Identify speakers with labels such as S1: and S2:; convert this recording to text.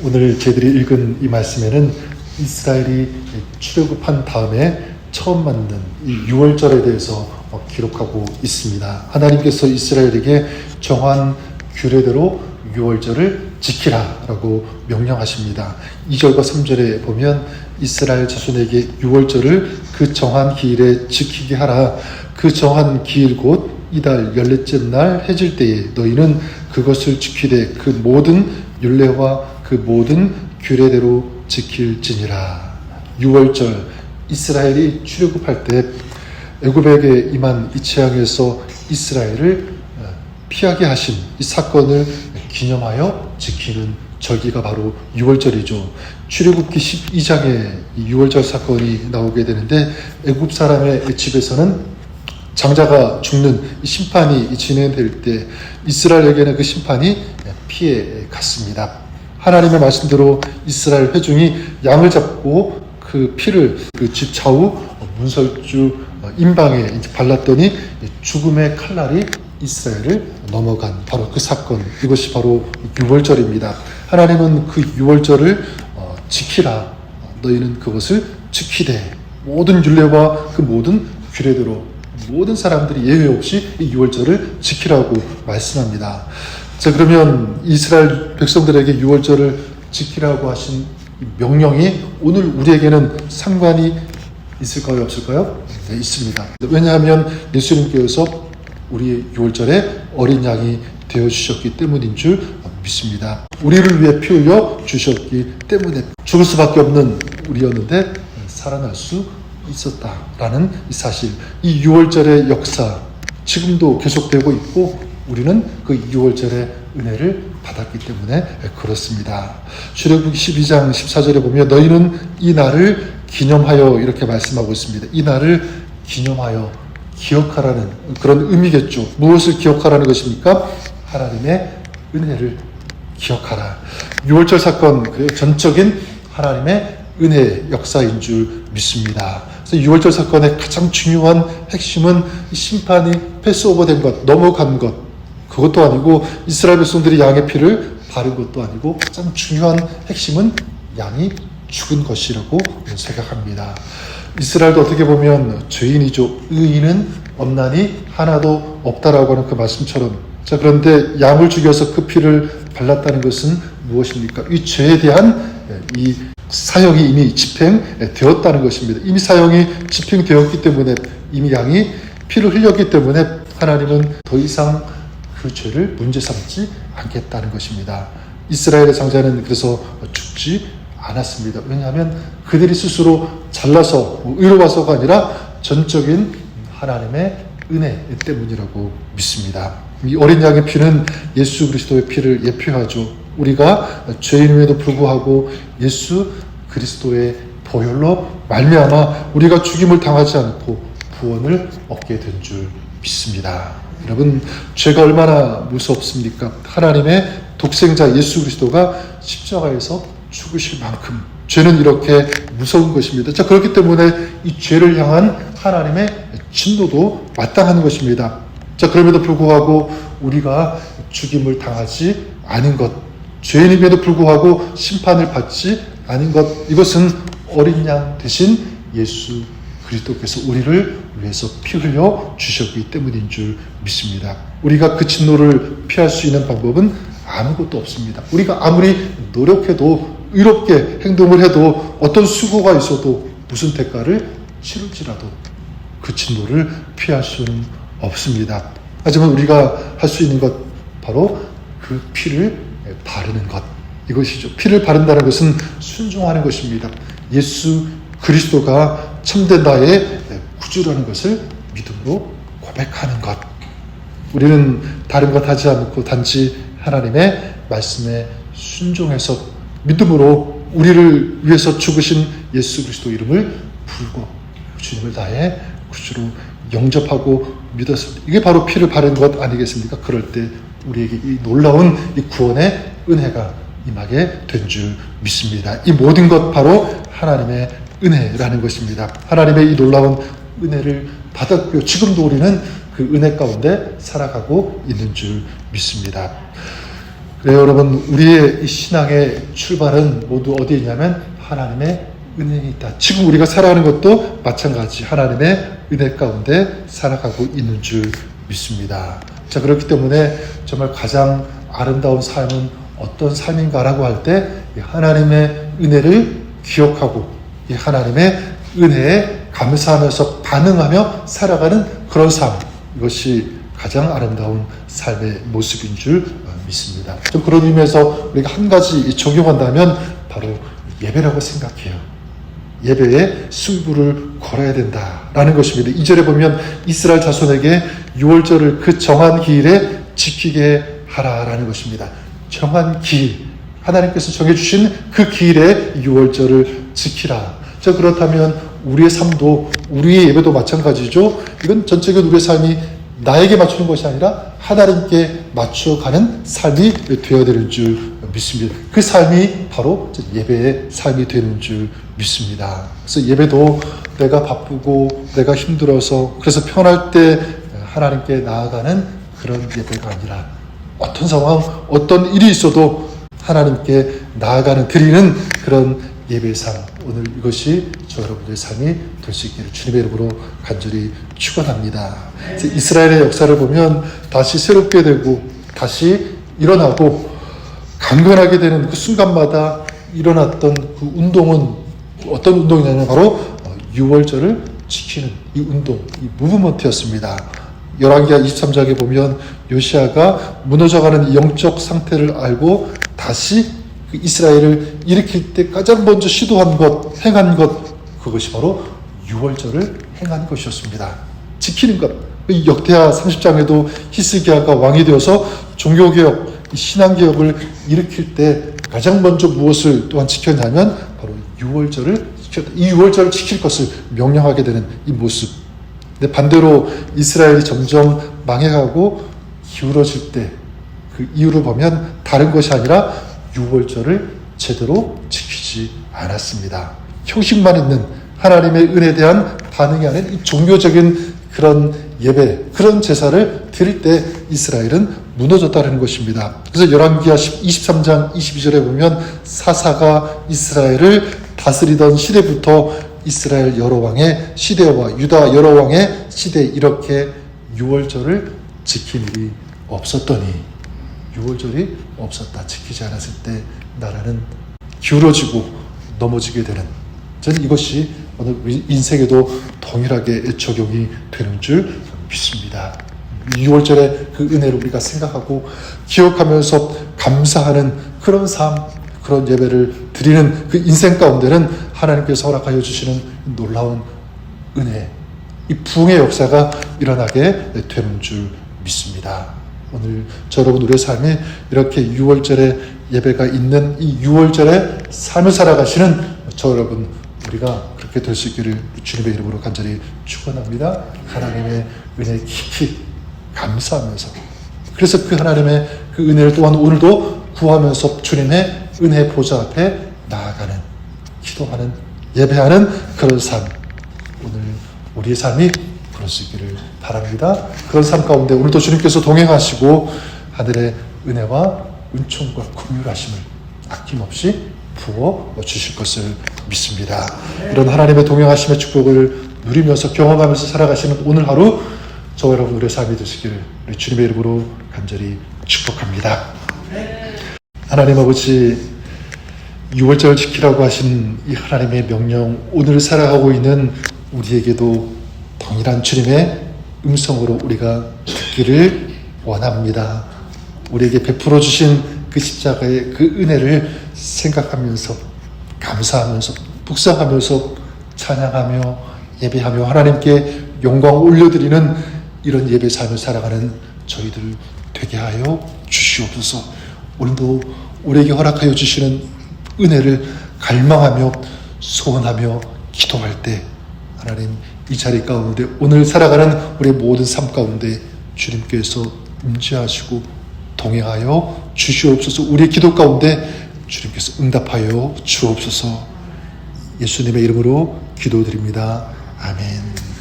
S1: 오늘 저희들이 읽은 이 말씀에는 이스라엘이 출애굽한 다음에 처음 맞는 이 유월절에 대해서 기록하고 있습니다. 하나님께서 이스라엘에게 정한 규례대로 유월절을 지키라라고 명령하십니다. 2절과 3절에 보면 이스라엘 자손에게 유월절을 그 정한 기일에 지키게 하라. 그 정한 기일 곧 이달 14째 날 해질 때에 너희는 그것을 지키되 그 모든 율례와 그 모든 규례대로 지킬지니라. 유월절, 이스라엘이 출애굽할 때 애굽에게 임한 이 재앙에서 이스라엘을 피하게 하신 이 사건을 기념하여 지키는 절기가 바로 유월절이죠. 출애굽기 12장에 이 유월절 사건이 나오게 되는데 애굽 사람의 집에서는 장자가 죽는 이 심판이 진행될 때 이스라엘에게는 그 심판이 피해 갔습니다. 하나님의 말씀대로 이스라엘 회중이 양을 잡고 그 피를 그 집 좌우 문설주 임방에 발랐더니 죽음의 칼날이 이스라엘을 넘어간 바로 그 사건, 이것이 바로 유월절입니다. 하나님은 그 유월절을 지키라. 너희는 그것을 지키되 모든 율례와 그 모든 규례대로 모든 사람들이 예외 없이 이 유월절을 지키라고 말씀합니다. 자, 그러면 이스라엘 백성들에게 유월절을 지키라고 하신 명령이 오늘 우리에게는 상관이 있을까요, 없을까요? 네, 있습니다. 왜냐하면 예수님께서 우리의 유월절에 어린 양이 되어주셨기 때문인 줄 믿습니다. 우리를 위해 피 흘려 주셨기 때문에 죽을 수밖에 없는 우리였는데 살아날 수 있었다라는 이 사실, 이 유월절의 역사 지금도 계속되고 있고 우리는 그 유월절의 은혜를 받았기 때문에 그렇습니다. 출애굽기 12장 14절에 보면 너희는 이 날을 기념하여 이렇게 말씀하고 있습니다. 이 날을 기념하여 기억하라는 그런 의미겠죠. 무엇을 기억하라는 것입니까? 하나님의 은혜를 기억하라. 유월절 사건 그 전적인 하나님의 은혜 역사인 줄 믿습니다. 그래서 유월절 사건의 가장 중요한 핵심은 심판이 패스오버된 것, 넘어간 것, 그것도 아니고 이스라엘 백성들이 양의 피를 바른 것도 아니고 가장 중요한 핵심은 양이 죽은 것이라고 생각합니다. 이스라엘도 어떻게 보면 죄인이죠. 의인은 없나니 하나도 없다라고 하는 그 말씀처럼, 자, 그런데 양을 죽여서 그 피를 발랐다는 것은 무엇입니까? 이 죄에 대한 이 사형이 이미 집행되었다는 것입니다. 이미 사형이 집행되었기 때문에 이미 양이 피를 흘렸기 때문에 하나님은 더 이상 그 죄를 문제 삼지 않겠다는 것입니다. 이스라엘의 장자는 그래서 죽지 않았습니다. 왜냐하면 그들이 스스로 잘나서 의로워서가 아니라 전적인 하나님의 은혜 때문이라고 믿습니다. 이 어린 양의 피는 예수 그리스도의 피를 예표하죠. 우리가 죄인임에도 불구하고 예수 그리스도의 보혈로 말미암아 우리가 죽임을 당하지 않고 구원을 얻게 된 줄 믿습니다. 여러분, 죄가 얼마나 무섭습니까? 하나님의 독생자 예수 그리스도가 십자가에서 죽으실 만큼 죄는 이렇게 무서운 것입니다. 자, 그렇기 때문에 이 죄를 향한 하나님의 진노도 마땅한 것입니다. 자, 그럼에도 불구하고 우리가 죽임을 당하지 않은 것, 죄인임에도 불구하고 심판을 받지 않은 것, 이것은 어린 양 대신 예수 그리스도께서 우리를 위해서 피 흘려 주셨기 때문인 줄 믿습니다. 우리가 그 진노를 피할 수 있는 방법은 아무것도 없습니다. 우리가 아무리 노력해도 의롭게 행동을 해도 어떤 수고가 있어도 무슨 대가를 치를지라도 그 진노를 피할 수는 없습니다. 하지만 우리가 할 수 있는 것 바로 그 피를 바르는 것, 이것이죠. 피를 바른다는 것은 순종하는 것입니다. 예수 그리스도가 참된 나의 구주라는 것을 믿음으로 고백하는 것. 우리는 다른 것 하지 않고 단지 하나님의 말씀에 순종해서 믿음으로 우리를 위해서 죽으신 예수 그리스도 이름을 부르고 주님을 다해 구주로 영접하고 믿었습니다. 이게 바로 피를 바른 것 아니겠습니까? 그럴 때 우리에게 이 놀라운 이 구원의 은혜가 임하게 된 줄 믿습니다. 이 모든 것 바로 하나님의 은혜라는 것입니다. 하나님의 이 놀라운 은혜를 받았고요. 지금도 우리는 그 은혜 가운데 살아가고 있는 줄 믿습니다. 네, 여러분, 우리의 이 신앙의 출발은 모두 어디에 있냐면 하나님의 은혜에 있다. 지금 우리가 살아가는 것도 마찬가지 하나님의 은혜 가운데 살아가고 있는 줄 믿습니다. 자, 그렇기 때문에 정말 가장 아름다운 삶은 어떤 삶인가라고 할 때 하나님의 은혜를 기억하고 이 하나님의 은혜에 감사하면서 반응하며 살아가는 그런 삶, 이것이 가장 아름다운 삶의 모습인 줄 믿습니다. 좀 그런 의미에서 우리가 한 가지 적용한다면 바로 예배라고 생각해요. 예배에 승부를 걸어야 된다라는 것입니다. 2절에 보면 이스라엘 자손에게 유월절을 그 정한 기일에 지키게 하라라는 것입니다. 정한 기일, 하나님께서 정해주신 그 기일에 유월절을 지키라. 자, 그렇다면 우리의 삶도, 우리의 예배도 마찬가지죠. 이건 전적인 우리의 삶이 나에게 맞추는 것이 아니라 하나님께 맞춰가는 삶이 되어야 되는 줄 믿습니다. 그 삶이 바로 예배의 삶이 되는 줄 믿습니다. 그래서 예배도 내가 바쁘고 내가 힘들어서 그래서 편할 때 하나님께 나아가는 그런 예배가 아니라 어떤 상황, 어떤 일이 있어도 하나님께 나아가는, 드리는 그런 예배의 삶, 오늘 이것이 저 여러분의 삶이 될 수 있기를 주님의 이름으로 간절히 축원합니다. 이스라엘의 역사를 보면 다시 새롭게 되고 다시 일어나고 강건하게 되는 그 순간마다 일어났던 그 운동은 어떤 운동이냐면 바로 유월절을 지키는 이 운동, 이 무브먼트였습니다. 열왕기하 23장에 보면 요시아가 무너져가는 영적 상태를 알고 다시 그 이스라엘을 일으킬 때 가장 먼저 시도한 것, 행한 것, 그것이 바로 유월절을 행한 것이었습니다. 지키는 것. 역대하 30장에도 히스기야가 왕이 되어서 종교개혁, 신앙개혁을 일으킬 때 가장 먼저 무엇을 또한 지켰냐면 바로 유월절을 지켰다. 이 유월절을 지킬 것을 명령하게 되는 이 모습. 근데 반대로 이스라엘이 점점 망해가고 기울어질 때 그 이유를 보면 다른 것이 아니라 유월절을 제대로 지키지 않았습니다. 형식만 있는 하나님의 은혜에 대한 반응이 아닌 이 종교적인 그런 예배, 그런 제사를 드릴 때 이스라엘은 무너졌다는 것입니다. 그래서 열왕기하 23장 22절에 보면 사사가 이스라엘을 다스리던 시대부터 이스라엘 여러 왕의 시대와 유다 여러 왕의 시대, 이렇게 유월절을 지킨 일이 없었더니, 유월절이 없었다, 지키지 않았을 때 나라는 기울어지고 넘어지게 되는, 저는 이것이 오늘 우리 인생에도 동일하게 적용이 되는 줄 믿습니다. 유월절의 그 은혜를 우리가 생각하고 기억하면서 감사하는 그런 삶, 그런 예배를 드리는 그 인생 가운데는 하나님께서 허락하여 주시는 놀라운 은혜, 이 부흥의 역사가 일어나게 되는 줄 믿습니다. 오늘 저 여러분, 우리의 삶이 이렇게 유월절의 예배가 있는 이 유월절의 삶을 살아가시는 저 여러분, 우리가 그렇게 될 수 있기를 주님의 이름으로 간절히 축원합니다. 하나님의 은혜에 깊이 감사하면서, 그래서 그 하나님의 그 은혜를 또한 오늘도 구하면서 주님의 은혜 보좌 앞에 나아가는, 기도하는, 예배하는 그런 삶, 오늘 우리의 삶이 그럴 수 있기를 바랍니다. 그런 삶 가운데 오늘도 주님께서 동행하시고 하늘의 은혜와 은총과 긍휼하심을 아낌없이 부어 주실 것을 믿습니다. 이런 하나님의 동행하심의 축복을 누리면서 경험하면서 살아가시는 오늘 하루, 저와 여러분 우리의 삶이 되시기를 우리 주님의 이름으로 간절히 축복합니다. 하나님 아버지, 유월절을 지키라고 하신 이 하나님의 명령, 오늘 살아가고 있는 우리에게도 동일한 주님의 음성으로 우리가 듣기를 원합니다. 우리에게 베풀어 주신 그 십자가의 그 은혜를 생각하면서, 감사하면서, 묵상하면서, 찬양하며, 예배하며 하나님께 영광 올려드리는 이런 예배 삶을 살아가는 저희들 되게 하여 주시옵소서. 오늘도 우리에게 허락하여 주시는 은혜를 갈망하며 소원하며 기도할 때 하나님, 이 자리 가운데 오늘 살아가는 우리의 모든 삶 가운데 주님께서 임재하시고 동행하여 주시옵소서. 우리의 기도 가운데 주님께서 응답하여 주옵소서. 예수님의 이름으로 기도드립니다. 아멘.